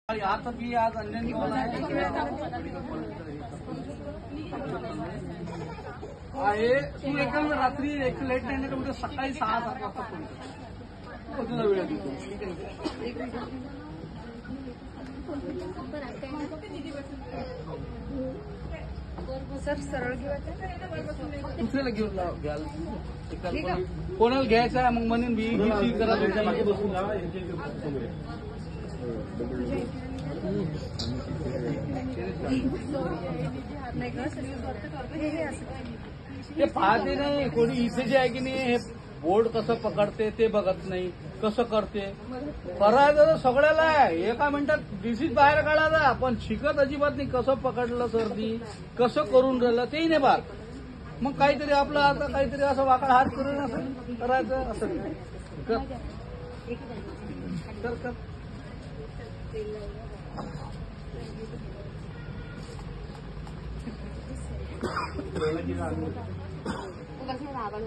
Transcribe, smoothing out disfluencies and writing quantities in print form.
आता की आज अंजनगावला आहे तू एकदम रात्री एक लेट नाही उद्या सकाळी 6-7 वाजता फोन तुला वेळ देतो. सर सरळ दुसऱ्याला घेऊन घ्याल कोणाला घ्यायचं आहे मग म्हणून मी करत ते पाहते नाही कोणी इथे जे आहे की नाही हे बोर्ड कसं पकडते ते बघत नाही कसं करते करायचं सगळ्याला आहे. एका मिनिटात डिसीज बाहेर काढायचा पण शिकत अजिबात नाही कसं पकडलं सर्दी कसं करून राहिलं तेही नाही बात. मग काहीतरी आपलं आता काहीतरी असं वाकड हात करून असं करायचं असं कर रावण